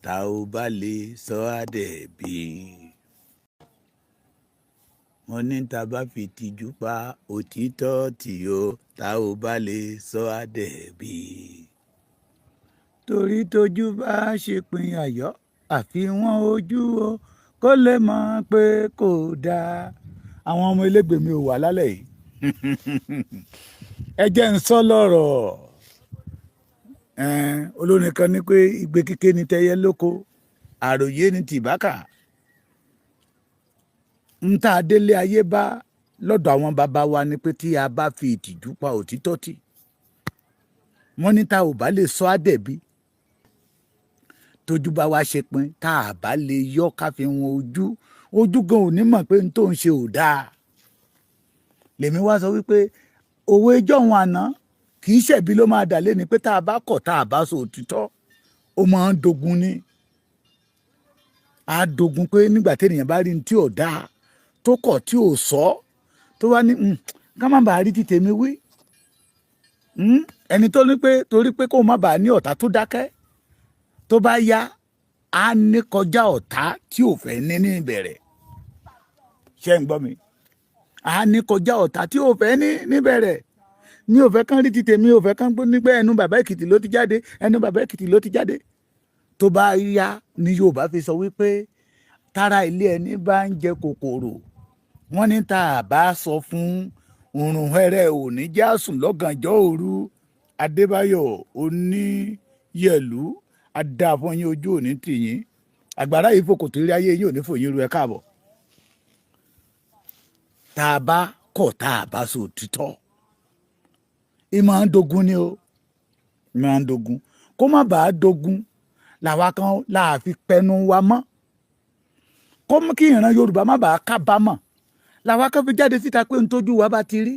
tá ò bá lè sọ àdẹ̀bí. Mo ní tá bá fi tìjú pa òtítọ́ tì ó tá ò bá lè sọ àdẹ̀bí. Torí tójú bá ṣe pin ayọ̀ àfi wọ́n ojú o kó lè mọ̀ pé kò dáa. Àwọn ọmọ elégbè mi ò wà lálẹ́ yìí. Ẹ jẹ́ ń sọ lọ́rọ̀. Olórin kan ní pé igbe kíké ni tẹyẹ lóko àròyé ni tìbákà. Ń tá a délé ayé bá lọ́dọ̀ àwọn bàbá wa ni pé tí a bá fi ìtìjú pa òtítọ́ tì wọ́n ní tá ò bá lè sọ àdẹ̀bí tójú bá wá ṣe pin tá a bá lè yọ ká fi wọn ojú gan ò ní mọ̀ pé n tó ń ṣe ò dáa. Lèmi wá sọ wípé òwe jọ̀hún àná kì í ṣẹ̀bi ló máa dà lé ni pé tá a bá kọ̀ tá a bá sọ òtítọ́ ó máa ń dogun ni. A dogun pé nígbà tí ènìyàn bá rí ní tí ò dáa tó kọ̀ tí ò sọ tó wá ní ká má bàa rí ti tèmi wí. Ẹni tó ní pé torí pé kó má bàa ní ọ̀tá tó dákẹ́ tó bá yá á ní kọjá ọ̀tá tí ò fẹ́ ní ní ìbẹ̀rẹ̀. Ṣé ń gbọ́ mi? Á ní kọjá ọ̀tá tí ò fẹ́ ní níbẹ̀rẹ̀. Mi ò fẹ́ kán rí ti tèmi, ò fẹ́ kán gbọ́ nígbà ẹnu bàbá Èkìtì ló ti jáde, ẹnu bàbá Èkìtì ló ti jáde. Tó bá yá ni Yorùbá fi sọ wípé tára ilé ẹni bá ń jẹ kòkòrò wọ́n ní tá a bá sọ fún òrùn hẹrẹ òní jásùn lọ́gànjọ́ òru. Adébáyọ̀ Oníyẹ̀lú adáfọyín ojú òní tìyín àgbàrá yìí fòkòtò rí ayé yìí ò ní fòyín ru ẹ káàbọ̀. Tá a bá kọ̀ tá a bá sọ òtítọ́ ìmọ̀ ń dogun ni o ìmọ̀ ń dogun kó má bàa dogun làwa kan láàfin pẹnu wa mọ́ kó kí ìran Yorùbá má bàa kábàámọ̀ làwa kan fi jáde síta pé ntójú wa bá ti rí.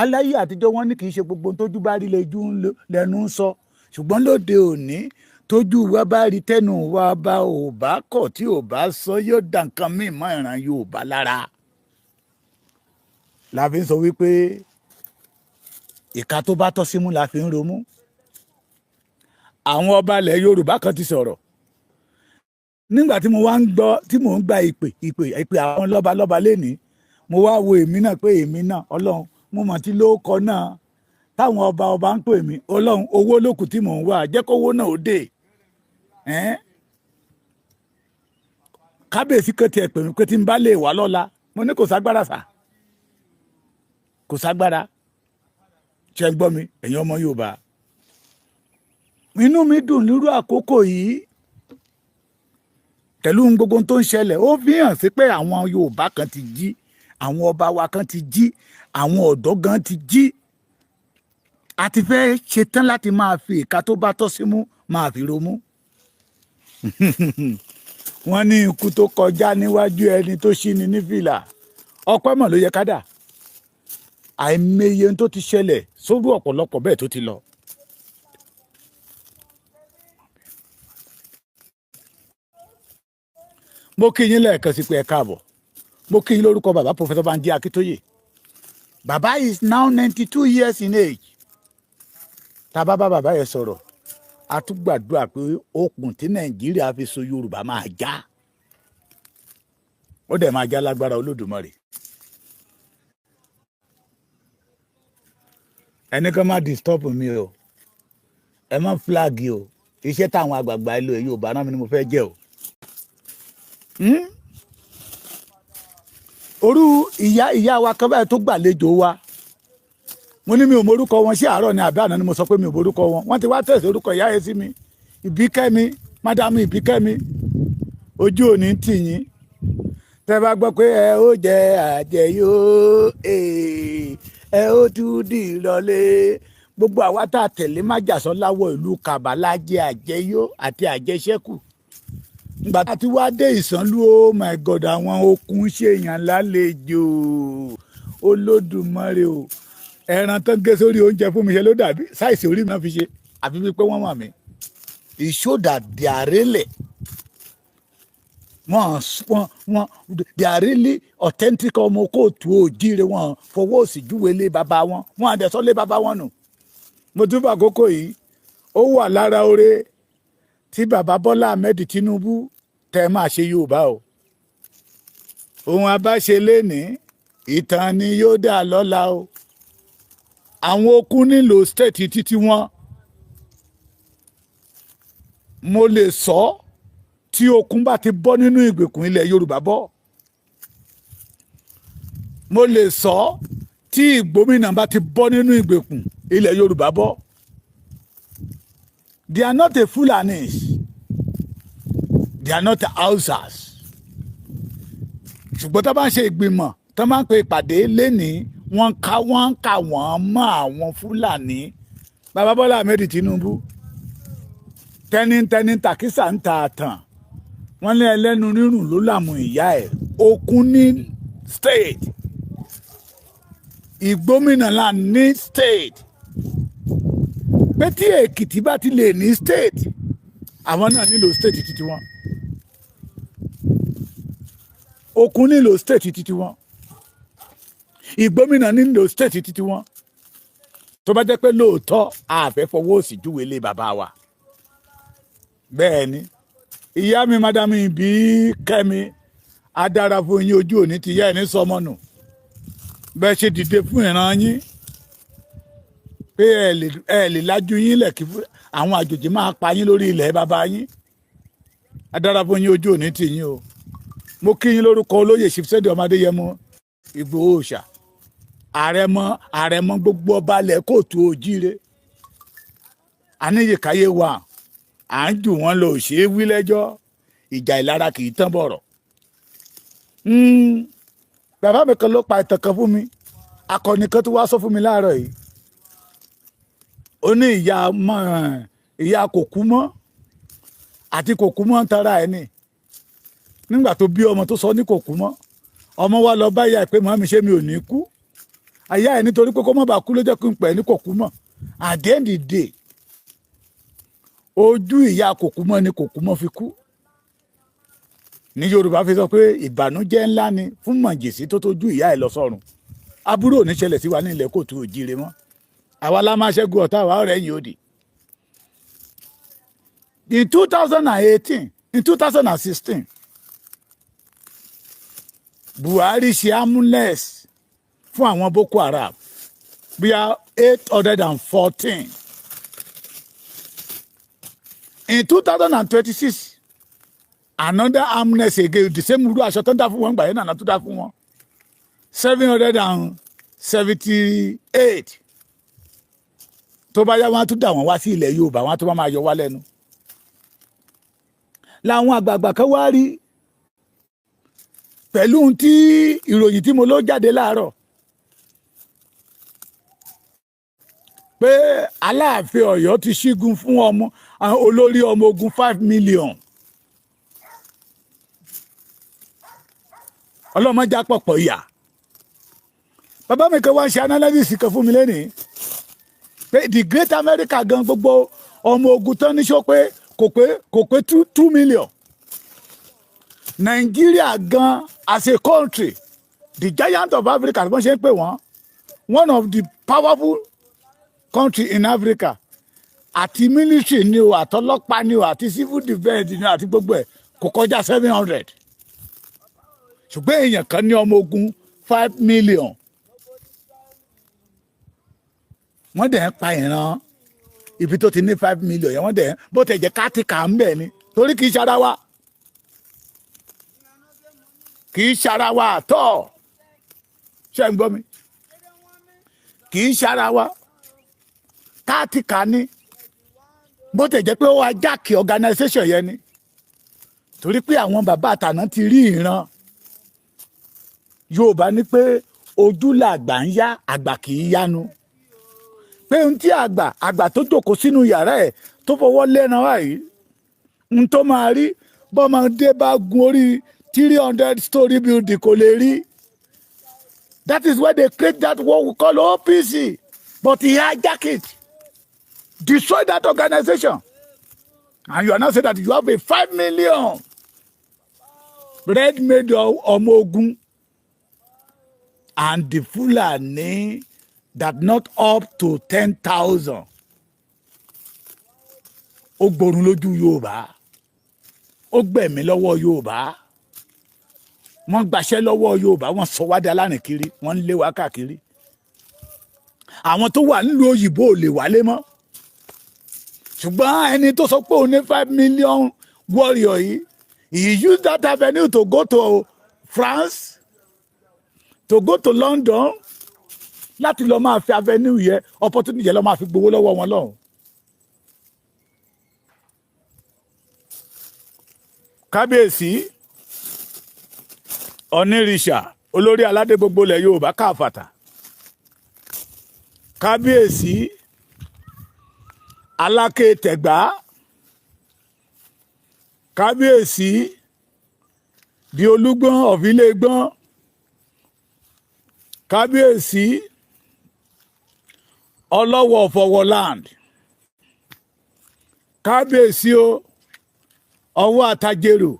Aláyé àtijọ́ wọn ní kì í ṣe gbogbo ntójú bá rí lẹ́nu ń sọ ṣùgbọ́n lóde òní tójú wa bá rí tẹnu wa bá ò bá kọ̀ tí ò bá sọ yóò dà nǹkan míì mọ́ ìran Yorùbá lára. La fi ń sọ wípé ìka tó bá tọ́ símú la fi ń romú. Àwọn ọba ilẹ̀ Yorùbá kan ti sọ̀rọ̀ nígbà tí mo wá ń gbọ́ tí mò ń gba ìpè àwọn lọ́balọ́ba lénìí mo wá wo èmi náà pé èmi náà Ọlọ́run mo mọ̀ tí ló kọ náà táwọn ọba ń pè mí Ọlọ́run owó lókù tí mò ń wá jẹ́ kówó náà ó dé. Kábíyèsí kan tiẹ̀ pè mí pé tí n bá lè wá lọ́la mo ní kò ságbára sà kò ságbára. Ṣé ń gbọ́ mi ẹ̀yin ọmọ Yorùbá? Inú mi dùn nírú àkókò yìí pẹ̀lú gbogbo tó ń ṣẹlẹ̀ ó fi hàn sí pé àwọn Yorùbá kan ti jí àwọn ọba wa kan ti jí àwọn ọ̀dọ́ gan ti jí. A ti fẹ́ ṣetán láti máa fi ìka tó bá tọ́ símú máa fi romú. Wọ́n ní ikú tó kọjá níwájú ẹni tó ṣí ni ní fìlà ọpẹ́ mọ̀ ló yẹ ká dà. Àìmọye tó ti ṣẹlẹ̀ sórí ọ̀pọ̀lọpọ̀ bẹ́ẹ̀ tó ti lọ. Mo kí yín lẹ́ẹ̀kan sí pé ẹ káàbọ̀. Mo kí yín lórúkọ bàbá Professor Banji Akíntóyè. Bàbá is now 92 years in age. Tá bá bá bàbá yẹn sọ̀rọ̀ a tún gbàdúrà pé okùn tí Nàìjíríà fi so Yorùbá máa já. Ó dẹ̀ máa já lágbára Olódùmarè. Ẹni kan má disturb mi o ẹ má flag o iṣẹ́ táwọn àgbààgbà ìlú Yorùbá náà mi ni mo fẹ́ jẹ́ o. Orú ìyá wa kan báyìí tó gbàlejò wa mo ní mi ò morúkọ wọn sí àárọ̀ ní àbí àná ni mo sọ pé mi ò morúkọ wọn wọ́n ti wá tẹ̀sí orúkọ ìyá yẹn sí mi Ìbíkẹ́mi mádámù Ìbíkẹ́mi ojú òní tì yín tẹ́ bá gbọ́ pé ẹ ó jẹ àjẹyó ẹ ó tún dì lọlé gbogbo àwa tá a tẹ̀lé májàsọ́ láwọ̀ ìlú Kàbálá jẹ àjẹyó àti àjẹṣẹ́kù ìgbà tá a ti wá dé Ìsànlú oh my God àwọn okùn ṣèyàn lálejò Olódùmarè o ẹran tó ń gé sórí oúnjẹ fún mi ṣe ló dàbí sáìsì orí mi náà fi ṣe àfi bíi pé wọ́n mọ̀ mí ìṣòdà dìárélẹ̀ wọ́n dìárélé authentic ọmọ kóòtù òjíire wọn fọwọ́ òsì júwe lé bàbá wọn wọn àdẹ̀sọ́ lé bàbá wọn nù. Mo tún fà àkókò yìí ó wà lára oore tí bàbá Bọ́lá Ahmed Tinubu tẹ́ máa ṣe Yorùbá o. Ohun abáṣe lénìí ìtàn ni yóò dà lọ́la o. Àwọn okun nílò state títí wọn. Mo lè sọ tí okun bá ti bọ́ nínú ìgbèkùn ilẹ̀ Yorùbá bọ́. Mo lè sọ tí Ìgbòmínà bá ti bọ́ nínú ìgbèkùn ilẹ̀ Yorùbá bọ́. They are not a Fulanis. They are not Hausas. Ṣùgbọ́n tó bá ń ṣe ìgbìmọ̀ tó máa ń pe ìpàdé lénìí wọ́n kà wọ́n mọ́ àwọn Fúlàní. Bàbá Bọ́lá Ahmed Tinubu tẹ́nítẹ́ní tàkísà ń ta àtàn wọ́n lé ẹlẹ́nu rírùn ló làmú ìyá ẹ̀. Okun ní state, Ìgbòmínà là ní state. Pé tí Èkìtì bá ti lè ní state àwọn náà nílò state títí wọn. Okun nílò state títí wọn. Ìgbòmínà nílò state títí wọn. Tó bá jẹ́ pé lóòótọ́ àfẹ́ fọwọ́ òsì júwe lé bàbá wa. Bẹ́ẹ̀ ni ìyá mi madam Ìbí Kẹ́mi adára fún yín ojú òní ti yá ẹ̀ ní sọmọnù. Bẹ́ẹ̀ ṣe dìde fún ìran yín pé ẹ lè lájú yín lẹ̀ kí àwọn àjòjì máa pa yín lórí ilẹ̀ bàbá yín. Adára fún yín ojú òní ti yín o. Mo kí yín lórúkọ olóyè Ṣìfṣẹ́dì ọmọ Adéyẹmọ Ìgbòho Òòṣà. Àrẹ̀mọ gbogbo ọba ilẹ̀ kóòtù òjíire. Aníyèkáyé wa à ń jù wọ́n lọ òṣèré wí lẹ́jọ́ ìjà ìlara kì í tán bọ̀rọ̀. Bàbá mi kan ló pa ìtàn kan fún mi, akọni kan tó wá sọ fún mi láàárọ̀ yìí. Ó ní ìyá kòkú mọ́ àti kòkú mọ́ ń tara ẹ̀ ní. Nígbà tó bí ọmọ tó sọ ní kòkú mọ́, ọmọ wa lọ bá ìyá ẹ̀ pé màmí ṣé mi ò ní kú. Àyà ẹ̀ nítorí pé kó má bàa kú ló jẹ́ kí n pẹ̀ ní kòkú mọ́. At the end of the day, ojú ìyá kòkú mọ́ ni kòkú mọ́ fi kú. Ní Yorùbá fi sọ pé ìbànújẹ́ ńlá ni fún mọ̀jèsí tó tójú ìyá ẹ̀ lọ sọ́run. Aburú ò ní ṣẹlẹ̀ sí wa ní ilẹ̀ kóòtù òjíire mọ́. Àwa la máa ṣẹ́gun ọ̀tá àwa ọ̀rẹ́ yìí òdì. In 2018, in 2016, Buhari ṣe amúlẹ̀s fún àwọn Boko Haram bíi 814. In 2026, another amnesty again, the same rule aṣọ tó ń dá fún wọn gbà yẹn náà tó dá fún wọn 778. Tó bá yá wọn á tún dà wọ́n wá sí ilẹ̀ Yorùbá wọn á tún máa yọ wá lẹ́nu. Làwọn àgbààgbà kan wá rí pẹ̀lú tí ìròyìn tí mo ló jáde láàárọ̀ pé Aláàfin Ọ̀yọ́ ti ṣígun fún olórí ọmọ ogun 5 million. Ọlọ́mọjà pọ̀pọ̀ ìyà. Bàbá mi kan wá ń ṣe analysis kan fún mi lẹ́nìí pé the great America gan gbogbo ọmọ ogun tán ní sọ pé kò pé 2 million. Nigeria gan as a country, the giant of Africa, wọ́n ṣe ń pè wọ́n, one of the powerful country in Africa, àti military ni o, àtọlọ́pàá ni o, àti civil defence ni o, àti gbogbo ẹ̀ kò kọjá 700. Ṣùgbọ́n èèyàn kan ní ọmọ ogun 5 million. Wọ́n dẹ̀ ń pa ìran ibi tó ti ní 5 million yẹn, wọ́n dẹ̀ bó tẹ̀ jẹ́ káàtìkà ń bẹ̀ ni torí kì í ṣara wa. Kì í ṣara wa àtọ̀. Ṣé ń gbọ́ mi? Kì í ṣara wa. Káàtìkà ni bó tẹ̀ jẹ́ pé ó wá jákè organisation yẹn ni torí pé àwọn bàbá àtàná ti rí ìran. Yorùbá ní pé ojú làgbà ń yá, àgbà kì í yánu. Pé ohun tí àgbà tó jókòó sínú yàrá ẹ̀ tó fọwọ́ lẹ́ran wáyé ohun tó máa rí bọ́mọdé bá gun orí 300-story building kò lè rí. That is why they create that what we call OPC. But he hijacked it, destroyed that organization. And you are now saying that you have a 5 million red-made ọmọ ogun. And the Fulani that not up to 10,000. ó gbórun lójú Yorùbá, ó gbẹ̀mí lọ́wọ́ Yorùbá, wọ́n gbaṣẹ́ lọ́wọ́ Yorùbá, wọ́n sọ wá di alárìn kiri, wọ́n ń lé wa káàkiri. Àwọn tó wà nílùú òyìnbó ò lè wálé mọ́, ṣùgbọ́n ẹni tó sọ pé òun ní 5 million warrior yìí, he used that avenue to go to France, to go to London, láti lọ máa fi avenue yẹ opportunity yẹ lọ máa fi gbowó lọ́wọ́ wọn lọ́hùn. Kábíyèsí onírìṣà olórí aládé gbogbo ilẹ̀ Yorùbá káfàtà, kábíyèsí Aláké Tẹ̀gbá, kábíyèsí di Olúgbọ́n of Ilégbọ́n, kábíyèsí Ọlọ́wọ̀ of Ọ̀wọ̀land, kábíyèsí o Ọwọ́ Àtàjèrò,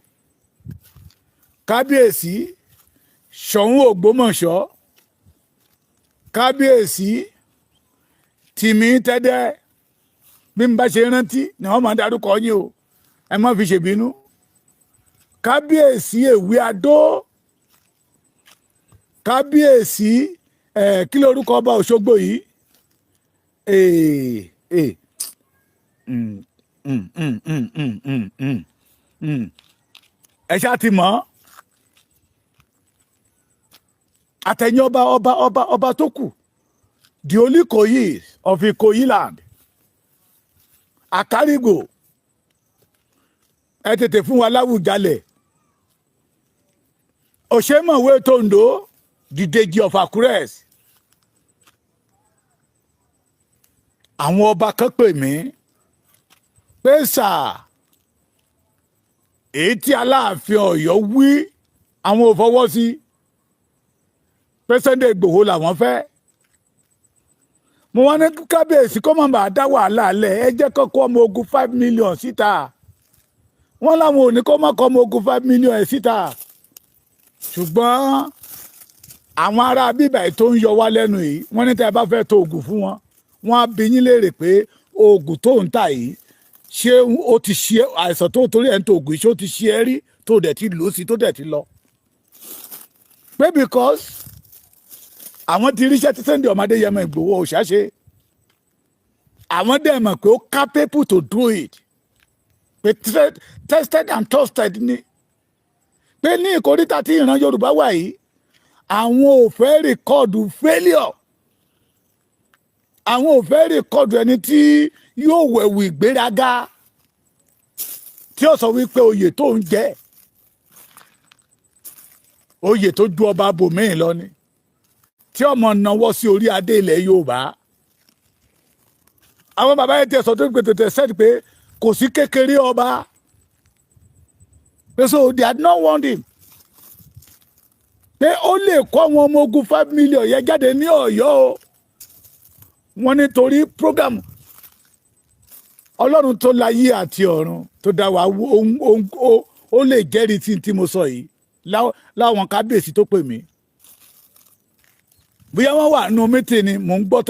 kábíyèsí Ṣọ̀ún Ògbómọ̀ṣọ́, kábíyèsí Tìmí Tẹ́dẹ́. Bí n bá ṣe rántí ni wọ́n máa dárúkọ yín o, ẹ má fi ṣèbínú. Kábíyèsí Èwe Adó, kábíyèsí kí lórúkọ ọba Òṣogbo yìí, ẹ ṣáà ti mọ̀, àtẹ̀yìn ọba tó kù, the only Ikoyi of Ikoyi land, Àkárìgbò, ẹ tètè fún wa láwùjalẹ̀, Òṣèmọ̀wé Tòǹdó, the Deji of Àkúrẹ́. Àwọn ọba kan pè mí pé sáà èyí tí Aláàfin Ọ̀yọ́ wí àwọn ò fọwọ́ sí, pé Sunday Igboho làwọn fẹ́. Mo wá ní kábíyèsí kó má bàa dá wàhálà lẹ̀, ẹ jẹ́ kọ́kọ́ ọmọ ogun 5 million síta. Wọ́n láwọn ò ní kó má kọ́ ọmọ ogun 5 million ẹ̀ síta, ṣùgbọ́n àwọn ará bíbà tó ń yọ wá lẹ́nu yìí, wọ́n ní tẹ́ ẹ bá fẹ́ tó oògùn fún wọn, wọ́n á bi yín léèrè pé oògùn tó ń tà yìí ṣé ó ti ṣe àìsàn tó torí ẹ̀ ń tó oògùn yìí ṣé ó ti ṣe ẹ́ rí tó dẹ̀ ti lò ó sí tó dẹ̀ ti lọ. Pé because àwọn ti ríṣẹ́ tí Sunday ọmọdé Yẹmọ Ìgbòho òṣàṣe, àwọn dẹ̀ mọ̀ pé ó capable to do it, pé tested and trusted ni, pé ní ìkóríta tí ìran Yorùbá wà yìí àwọn ò fẹ́ rìkọ́ọ̀dù failure, àwọn ò fẹ́ rìkọ́ọ̀dù ẹni tí yóò wẹ̀wù ìgbéraga, tí ó sọ wípé oyè tó ń jẹ oyè tó ju ọba bòmíì lọ ni, tí ọmọ náwó sí orí adé ilẹ̀ Yorùbá. Àwọn bàbá yẹn ti sọ tó tètè sẹ́ẹ̀dì pé kò sí kékeré ọba, so they had not want him, pé ó lè kó àwọn ọmọ ogun 5 million yẹn jáde ní Ọ̀yọ́ o. Wọ́n nítorí program Ọlọ́run tó láyé àti ọ̀run tó dá wa ó lè jẹ́rìí tí mo sọ yìí láwọn kábíyèsí tó pè mí. Bóyá wọ́n wà nínú mítì ni mò ń gbọ́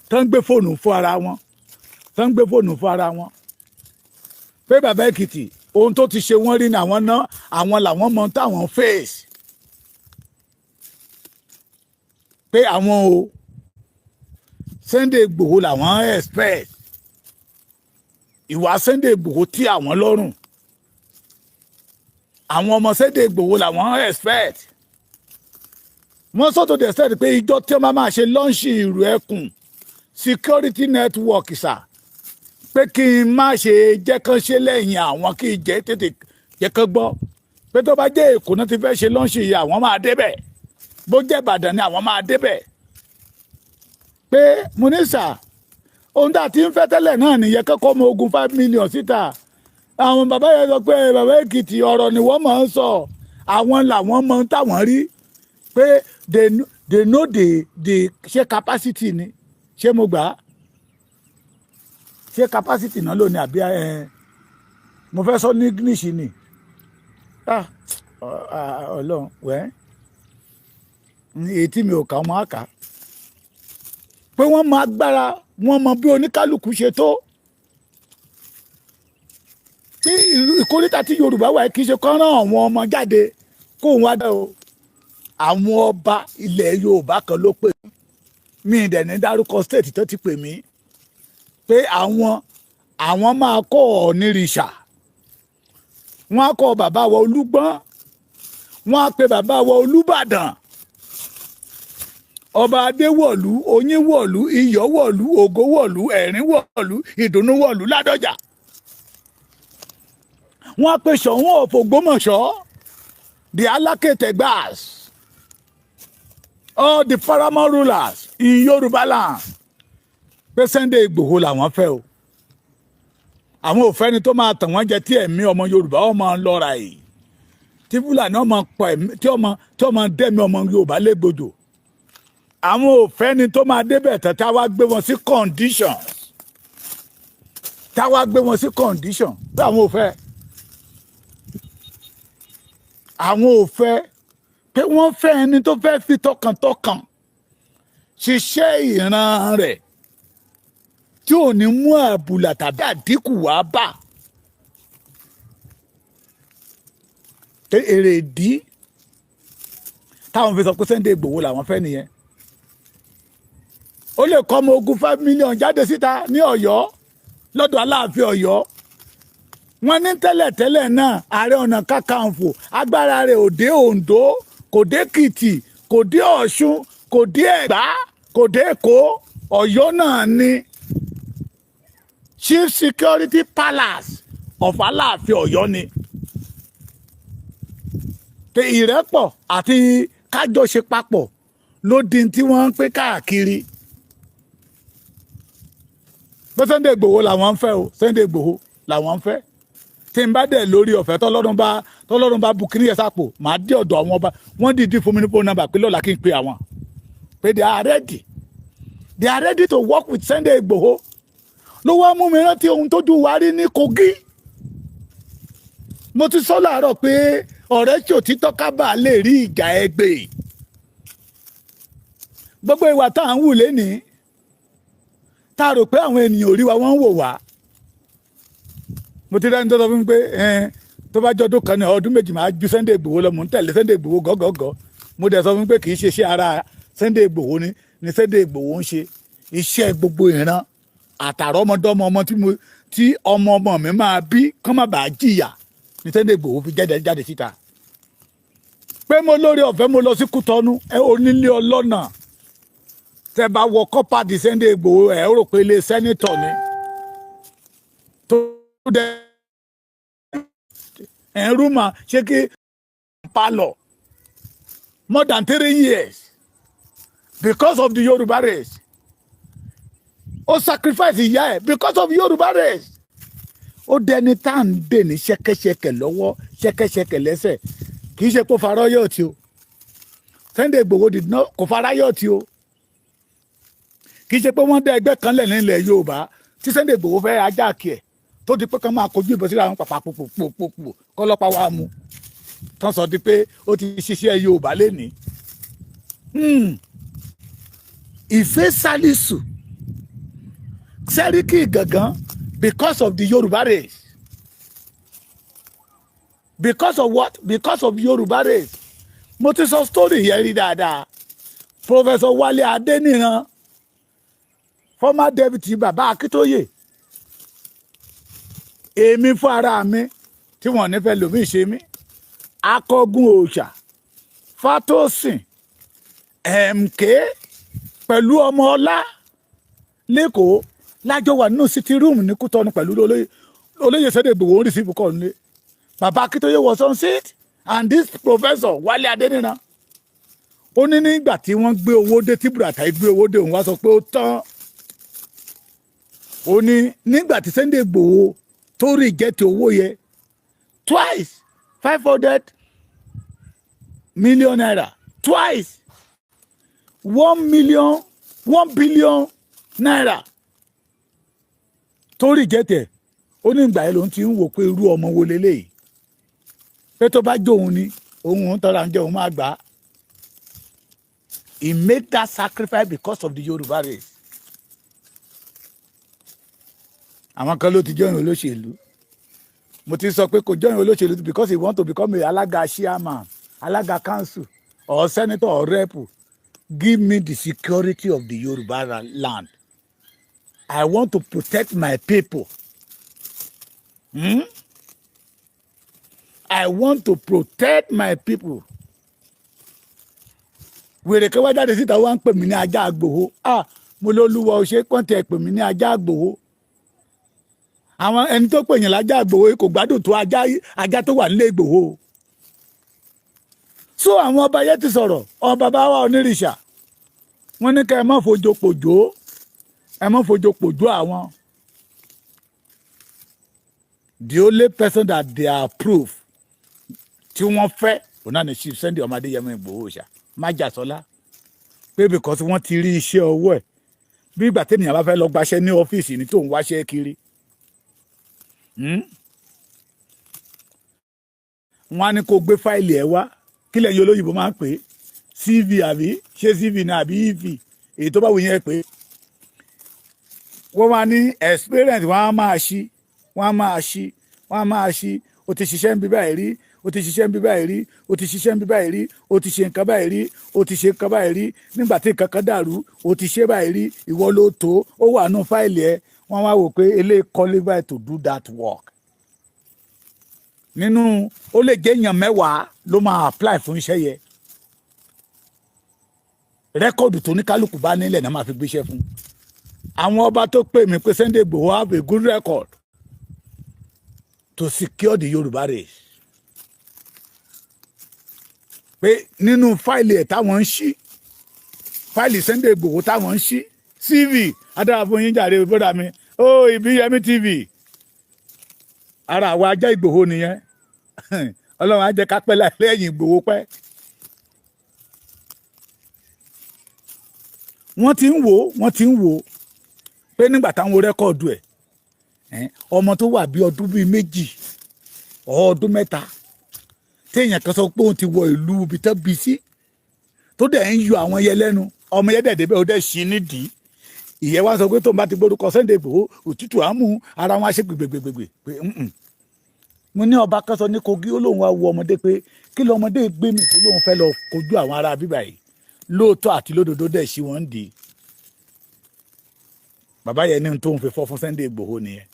tó ń gbé fóònù fún ara wọn, tó ń gbé fóònù fún ara wọn, pé bàbá Èkìtì ohun tó ti ṣe wọ́n rí ní àwọn náà, àwọn làwọn mọ táwọn face, pé àwọn o Sunday Igboho làwọn expect, ìwà Sunday Igboho tí àwọn lọ́rùn, àwọn ọmọ Sunday Igboho làwọn expect. Wọ́n sọ́tò dẹ̀ sẹ́ẹ̀dì pé ìjọ tí wọ́n máa ṣe lọ́ńṣì ìrù ẹkùn security network sà, pé kí n má ṣe jẹ́ kán ṣe lẹ́yìn àwọn, kí n jẹ́ tètè jẹ́ kán gbọ́ pé tó bá jẹ́ Èkó náà ti fẹ́ ṣe lọ́ńṣì yìí àwọn máa débẹ̀, bó jẹ́ Ìbàdàn ni àwọn máa débẹ̀. Pé mo ní sà ohun tá a ti ń fẹ́ tẹ́lẹ̀ náà nìyẹn, kọ́kọ́ ọmọ ogun 5 million síta. Àwọn bàbá yẹn sọ pé bàbá Èkìtì ọ̀rọ̀ ni wọ́n máa ń sọ, àwọn làwọn mọ táwọn rí, pé they know the ṣe capacity ni, ṣé mo gbà á, ṣé capacity náà ló ní àbí mo fẹ́ sọ ní English ni Ọlọ́run wẹ́ èyí tí mi ò kà ọmọ àkà, pé wọ́n mọ agbára, wọ́n mọ bí oníkálukú ṣe tó. tí ìkórìtà tí Yorùbá wà kì í ṣe kán rán àwọn ọmọ jáde kó wá dá o àwọn ọba ilẹ̀ Yorùbá kan ló pè mí ìdẹ̀ ní dárúkọ state tó ti pè mí pé àwọn máa kọ́ Ọ̀nìrìṣà wọ́n á kọ́ bàbá wa Olúgbọ́n wọ́n á pe bàbá wa Olúbàdàn ọba Adéwọ̀lú Oyínwọ̀lú Iyọ̀wọ̀lú Ògówọ̀lú Ẹ̀rínwọ̀lú Ìdùnnúwọ̀lú Ládọjà wọ́n á pe Ṣọ̀ún of Ògbómọ̀ṣọ́ the Aláké Tẹ̀gbàs all the paramount rulers in Yorùbá land pé Sunday Igboho làwọn fẹ́ o àwọn ò fẹ́ ni tó máa tàn wọ́n jẹ tí ẹ̀mí ọmọ Yorùbá ọmọ lọ́ra yìí tí Fúlàní ọmọ pọ̀ ẹ̀mí tí ọmọ dẹ́mi ọmọ Yorùbá légbodò àwọn ò fẹ́ ni tó máa débẹ̀ tán táwa gbé wọn sí condition pé àwọn ò fẹ́ pé wọ́n fẹ́ ẹni tó fẹ́ fi tọkàntọkàn ṣiṣẹ́ ìran rẹ̀ tí ò ní mú àbùlà tàbí àdínkù wá bá èrè ìdí táwọn fi sọ pé Sunday Igboho làwọn fẹ́ nìyẹn ó lè kọ́ ọmọ ogun 5 million jáde síta ní Ọ̀yọ́ lọ́dọ̀ Aláàfin Ọ̀yọ́ wọ́n ní tẹ́lẹ̀tẹ́lẹ̀ náà Ààrẹ Ọ̀nà Kakanfò agbára rẹ̀ ò dé Oǹdó kò dé Èkìtì kò dé Ọ̀ṣun kò dé Ẹ̀gbá kò dé Èkó Ọ̀yọ́ náà ni Chief Security Palace of Aláàfin Ọ̀yọ́ ni pé ìrẹ́pọ̀ àti kájọṣe papọ̀ ló di tí wọ́n ń pè káàkiri pé Sunday Igboho làwọn ń fẹ́ o Sunday Igboho làwọn ń fẹ́ tí n bá dẹ̀ lórí ọ̀fẹ́ tọ́lọ́run bá bukiri yẹn sápò màá dé ọ̀dọ̀ àwọn ọba wọ́n dìídì fún mi ní phone number pé lọ́la kí n pe àwọn pé they are ready to work with Sunday Igboho ló wá mú mi rántí ohun tójú wa rí ní Kogi mo ti sọ láàárọ̀ pé ọ̀rẹ́ tí òtítọ́ kábà lè rí ìjà ẹgbẹ́ gbogbo ìwà tá à ń wù lénìí tá a rò pé àwọn ènìyàn ò rí wa wọ́n ń wò wá mo ti rẹ́ni tó sọ fún mi pé tó bá jọ́dún kan ní ọdún méjì máa ju Sunday Igboho lọ mò ń tẹ̀lé Sunday Igboho gọ́gọ́gọ́ mo dẹ̀ sọ fún mi pé kì í ṣe iṣẹ́ ara Sunday Igboho ni Sunday Igboho ń ṣe iṣẹ́ gbogbo ìran àtàrà ọmọdọ́mọ ọmọ tí ọmọ mi máa bí kán má bàa jìyà ní Sunday Igboho fi jáde síta pé mo lórí ọ̀fẹ́ mo lọ sí Kútọ́nù onílé ọlọ́nà tẹ́ bá wọ kọ́pà di Sunday Igboho rò pé ilé sẹ́nitọ̀ ni tó dẹ rúmà ṣé kí palọ̀ more than 3 years because of the Yoruba race ó sacrifice ìyá ẹ̀ because of Yoruba race ó dẹni tá à ń dè ní ṣẹ̀kẹ̀ṣẹ̀kẹ̀ lọ́wọ́ ṣẹ̀kẹ̀ṣẹ̀kẹ̀ lẹ́sẹ̀ kì í ṣe kó fa riot o Sunday Igboho kò fa riot o kì í ṣe pé wọ́n dá ẹgbẹ́ kan lẹ̀ nílẹ̀ Yorùbá tí Sunday Igboho fẹ́ ajá kí ẹ̀ tó di pé kán máa kojú ìbọn síra àwọn pàpà pòpòpòpò kọ́lọ́pàá wa mú tán sọ di pé ó ti ṣiṣẹ́ Yorùbá lénìí. Ìfẹ́ Sálísù Sẹ́ríkì Ìgàngán because of the Yoruba race because of what? Because of Yoruba race. Mo ti sọ story yẹn rí dáadáa Professor Wálé Adéníran former deputy bàbá Akíntóyè èmi fún ara mi tí wọ́n nífẹ̀ẹ́ lómi ṣe mí akọgun òòṣà Fátósìn MK pẹ̀lú ọmọ ọlá lẹ́kọ̀ọ́ lájọ wà nínú city room ní Kútọ́nù pẹ̀lú olóyè Sunday Igboho ń receive call nílé bàbá Akíntóyè was on seat and this professor Wálé Adéníran ó ní nígbà tí wọ́n gbé owó dé tí Buratai gbé owó dé òun wá sọ pé ó tán ó ní nígbà tí Sunday Igboho tó reject owó yẹ twice 500 million naira twice 1 billion naira tó reject ẹ̀ ó ní ìgbà yẹn lòun ti ń wò pé irú ọmọ wo leléyìí pé tó bá jóun ni òun tọ́ra ń jẹ́ òun máa gbà á. He made that sacrifice because of the Yoruba race. Àwọn kan ló ti jẹ́ olóṣèlú mo ti sọ pé kò join olóṣèlú because he want to become a alága chairman, alága council or senator or rep. Give me the security of the Yoruba land. I want to protect my people. I want to protect my people. Wèrè kan wá jáde síta wá ń pè mí ní ajá Igboho. Mo lólúwa ò ṣe kọ́ńtẹ̀ pè mí ní ajá Igboho. Àwọn ẹni tó pè yàn lájá Igboho kò gbádùn tó ajá tó wà nílé Igboho. So àwọn ọba yẹn ti sọ̀rọ̀, ọba bá wà onírìṣà. Wọ́n ní ká ẹ má fojo pòjó, ẹ má fojo pòjó àwọn. The only person that they approve tí wọ́n fẹ́ òun náà ni Chief Sunday ọmọ Adéyẹmọ Igboho ṣá májàsọ́lá pé because wọ́n ti rí iṣẹ́ ọwọ́ ẹ̀ bí ìgbà tẹ́nìyàn bá fẹ́ lọ gbaṣẹ́ ní ọ́fíìsì ní tóun wáṣẹ́ kiri. Wọ́n á ní kó gbé fáìlì ẹ̀ wá kí lẹ́yìn olóyìnbó máa ń pè é CV àbí ṣé CV ní àbí EV èyí tó bá wù yẹn pé wọ́n máa ní experience wọ́n á máa ṣí o ti ṣiṣẹ́ ń bí báyìí rí o ti ṣiṣẹ́ ń bí báyìí rí o ti ṣiṣẹ́ ń bí báyìí rí o ti ṣe nǹkan báyìí rí o ti ṣe nǹkan báyìí rí nígbà tí nǹkan kan dàrú o ti ṣe báyìí rí ìwọ ló tó ó wà nù fáìlì ẹ wọ́n wá wò pé eléyìí qualify to do that work. Nínú ó lè jẹ́ èèyàn 10 ló máa apply fún iṣẹ́ yẹn. Rẹ́kọ̀dù tó ní kálukú bá nílẹ̀ náà máa fi gbéṣẹ́ fún. Àwọn ọba tó pè mí pé Sunday Igboho have a good record to secure the Yoruba race. Pé nínú fáìlì ẹ̀ táwọn ń ṣí fáìlì Sunday Igboho táwọn ń ṣí CV adára fún yín jàre bọ́dà mi Ìbíyẹmí TV ara àwọn ajá Igboho nìyẹn Ọlọ́run á jẹ́ ká pẹ́ lẹ́yìn Igboho pẹ́. Wọ́n ti ń wò pé nígbà táwọn wo rẹ́kọ̀dù ẹ̀ ọmọ tó wà bí ọdún bíi 2 ọdún 3 téèyàn kan sọ pé òun ti wọ ìlú ibi tó bí sí tó dẹ̀ ń yọ àwọn yẹn lẹ́nu ọmọ yẹn dẹ̀ débẹ̀ ó dẹ̀ ṣí nídìí ìyẹn wá sọ pé tóun bá ti gbórúkọ Sunday Igboho òtútù àmú ara wọn á ṣe gbègbègbègbè pé mo ní ọba kan sọ ní Kogi ó lóun wá wo ọmọdé pé kí lọmọdé gbé mi tó lóun fẹ́ lọ kojú àwọn ará bíbá yìí lóòótọ́ àti lódodo dẹ̀ ṣí wọ́n dì í bàbá yẹn ní tóun fi fọ́ fún Sunday Igboho nìyẹn.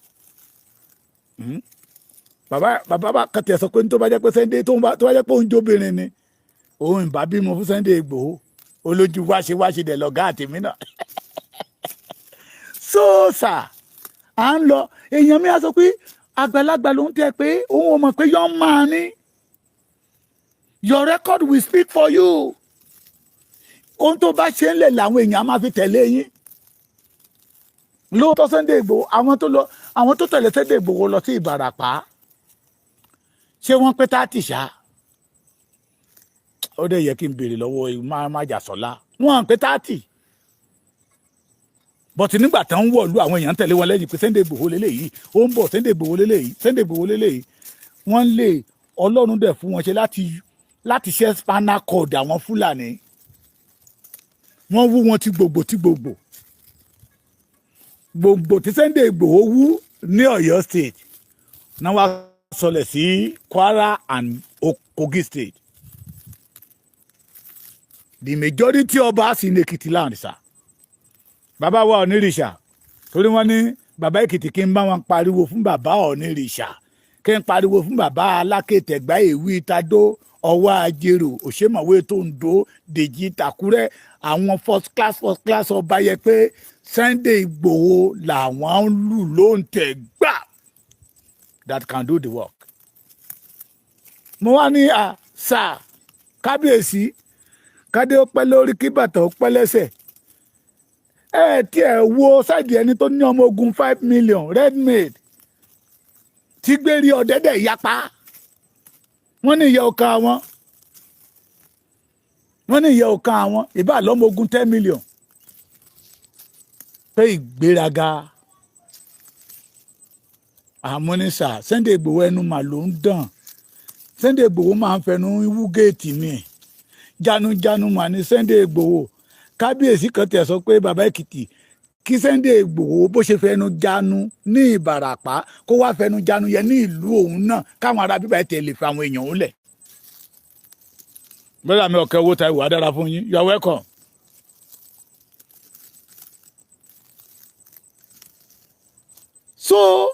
Bàbá kàtẹ́ sọ pé tó bá jẹ́ pé Sunday tó bá jẹ́ pé òun jóbìnrin ni òun ìbá bímọ fún Sunday Igboho olójú wáṣe dẹ̀ lọ́gá àtìmí náà. Sóòsà à ń lọ èèyàn mi á sọ pé àgbàlagbà ló ń tẹ pé òun ò mọ̀ pé yọ́ máa ní your record will speak for you. Ohun tó bá ṣe ń lẹ̀ làwọn èèyàn máa fi tẹ̀lé yín. Lóòótọ́ Sunday Igboho àwọn tó tẹ̀lé Sunday Igboho lọ sí Ìbàràpá ṣé wọ́n pé 30 ṣá ó dẹ̀ yẹ kí n béèrè lọ́wọ́ májàsọ́lá wọ́n pé 30 bọ̀tì nígbà tán ń wọ̀lú àwọn èèyàn tẹ̀lé wọn lẹ́yìn pé Sunday Igboho lélẹ́yìí ó ń bọ̀ Sunday Igboho lélẹ́yìí Sunday Igboho lélẹ́yìí wọ́n lè Ọlọ́run dẹ̀ fún wọn ṣe láti ṣe spinal cord àwọn Fúlàní wọ́n wú wọn tí gbogbo tí Sunday Igboho wú ní Ọ̀yọ́ state náà wá sọlẹ̀ sí Kwara and Kogi state. The majority of us in Ekiti land sir. Bàbá wa onírìṣà torí wọ́n ní bàbá Èkìtì kí n bá wọn pariwo fún bàbá onírìṣà kí n pariwo fún bàbá Alákètẹ̀gbá Èwí Tadó Ọwọ́ Ajérò Òṣèmọ̀wé Tòǹdó Dèjì Tàkúrẹ́ àwọn first class ọba yẹ pé Sunday Igboho làwọn ń lù ló ń tẹ̀ gbà that can do the work. Mo wá ní sà kábíyèsí kádé ó pẹ́ lórí kí bàtà ó pẹ́ lẹ́sẹ̀ tí ẹ wo sáìdì ẹni tó ní ọmọ ogun 5 million red maid tí gbérí ọ̀dẹ́dẹ̀ yapa wọ́n ní ìyẹ́ ọ̀kan àwọn ìbá lọ́mọ ogun 10 million pé ìgbéraga àmúnisà Sunday Igboho ẹnu mà ló ń dàn Sunday Igboho máa ń fẹnu wú géètì ni jánu mà ní Sunday Igboho kábíyèsí kan tẹ̀ sọ pé bàbá Èkìtì kí Sunday Igboho bó ṣe fẹnu jánu ní Ìbàràpá kó wá fẹnu jánu yẹn ní ìlú òun náà káwọn ará bíbá tẹ̀lé fi àwọn èèyàn ó lẹ̀. bẹ́ẹ̀ mi ọ̀kẹ́ owó ta ìwà dára fún yín, you are welcome. so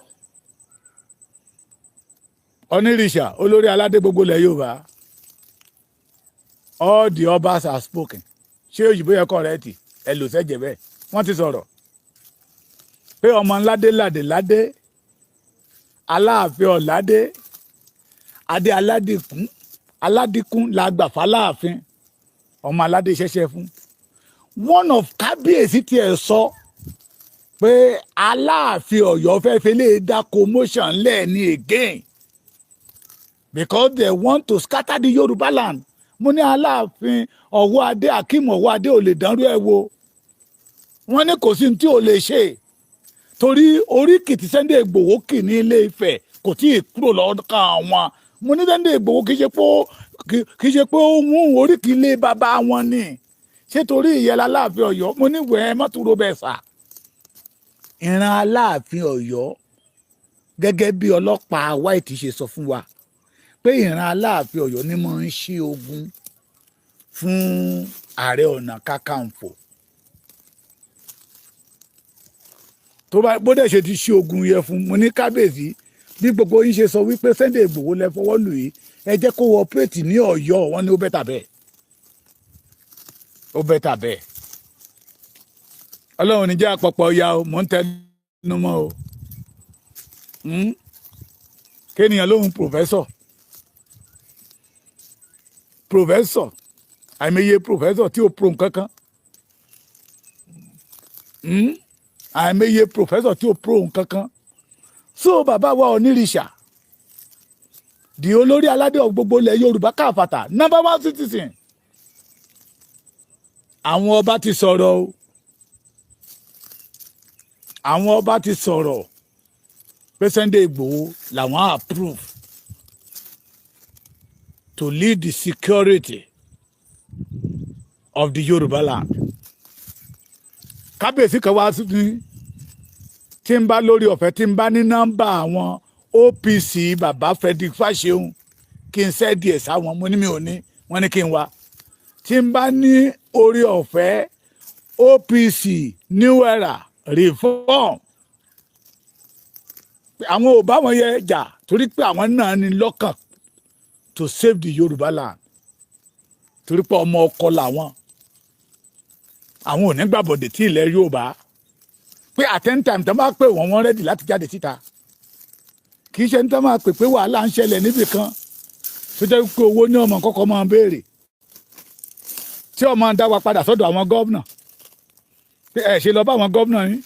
onírìṣà olórí aládé gbogbo ilẹ̀ Yorùbá, all the obas have spoken. ṣé òyìnbó yẹ kọ́rẹ́ẹ̀tì ẹ lò sẹ́jẹ̀ bẹ́ẹ̀ wọ́n ti sọ̀rọ̀ pé ọmọ ńládé ládé Aláàfin ọ̀ládé adé aládìkún la gbà fáláàfin ọmọ aládé ṣẹ̀ṣẹ̀ fún. one of kábíyèsí tiẹ̀ sọ pé Aláàfin Ọ̀yọ́ fẹ́ fi lè dá commotion lẹ́ẹ̀ni again because they want to scatter the Yorùbá land. mo ní Aláàfin Ọ̀wọ́ adé Akeem Ọ̀wọ́ adé ò lè dánrú ẹ̀ wò wọ́n ní kò sí ní tí ò lè ṣe torí oríkì tí Sunday Igboho kì ní Ilé Ifẹ̀ kò tí ì kúrò lọ́kàn àwọn. mo ní Sunday Igboho kì í ṣe pé ó mú oríkì ilé bàbá wọn ni ṣé torí ìyẹn Aláàfin Ọ̀yọ́. mo ní wẹ́ẹ́ mọ́tòrò bẹ́ẹ̀ sà. ìran Aláàfin Ọ̀yọ́ gẹ́gẹ́ bí ọlọ́pàá White ṣe sọ fún wa pé ìran Aláàfin Ọ̀yọ́ ni mo ń ṣí ogun fún Ààrẹ Ọ̀nà Kakanfò. tó bá bó dẹ̀ ṣe ti ṣí ogun yẹ fún mo ní kábíyèsí bí gbogbo yín ṣe sọ wípé Sunday Igboho lẹ fọwọ́ lù yìí ẹ jẹ́ kó wọ pírètì ní Ọ̀yọ́ wọn ní ó bẹ́tà bẹ́ẹ̀ ó bẹ́tà bẹ́ẹ̀. Ọlọ́run ní jẹ́ àpapọ̀ ya o mò ń tẹnu mọ́ o kéèyàn lóhun pòfẹ́sọ̀ àìmọye pòfẹ́sọ̀ tí ò pro nǹkan kan àìmọye pòfẹ́sọ̀ tí ò pro nǹkan kan. so bàbá wa onírìṣà di olórí aládé gbogbo ilẹ̀ Yorùbá káfàtà number 1 citizen. àwọn ọba ti sọ̀rọ̀ o àwọn ọba ti sọ̀rọ̀ pé Sunday Igboho làwọn approve to lead the security of the Yorùbá land. kábíyèsí kan wá sí ní tí ń bá lórí ọ̀fẹ́ tí ń bá ní nọ́mbà àwọn OPC bàbá Frederick Fáṣeun kí n sẹ́ díẹ̀ sáwọn mo ní mi ò ní wọ́n ní kí n wá. tí ń bá ní orí ọ̀fẹ́ OPC New Era Reform àwọn ò bá wọn yẹ jà torí pé àwọn náà ní lọ́kàn to save the Yorùbá land torí pé ọmọ ọkọ làwọn àwọn ò ní gbàbọ̀dẹ̀ tí ilẹ̀ Yorùbá pé at any time tó máa pè wọ́n rẹ́dì láti jáde síta kì í ṣe ní tó máa pè pé wàhálà ń ṣẹlẹ̀ níbì kan tó jẹ́ pé owó ní ọmọ kọ́kọ́ máa ń béèrè tí ọmọ ń dá wa padà sọ́dọ̀ àwọn gómìnà pé ẹ̀ ṣe lọ bá àwọn gómìnà yín.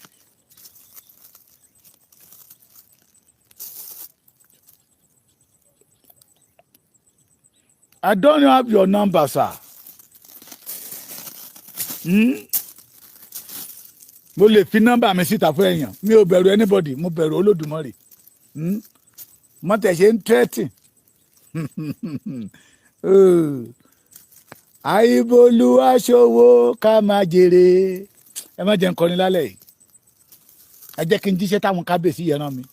I don't have your number, sir. Mo lè fi nọ́mbà mi síta fún èèyàn mi ò bẹ̀rù anybody mo bẹ̀rù Olódùmarè mo tẹ̀ ṣe ń tẹ́tì àìbolú aṣòwò ká máa jèrè ẹ má jẹ́ n kọrin lálẹ́ yìí ẹ jẹ́ kí n jíṣẹ́ táwọn kábíyèsí yẹn rán mi.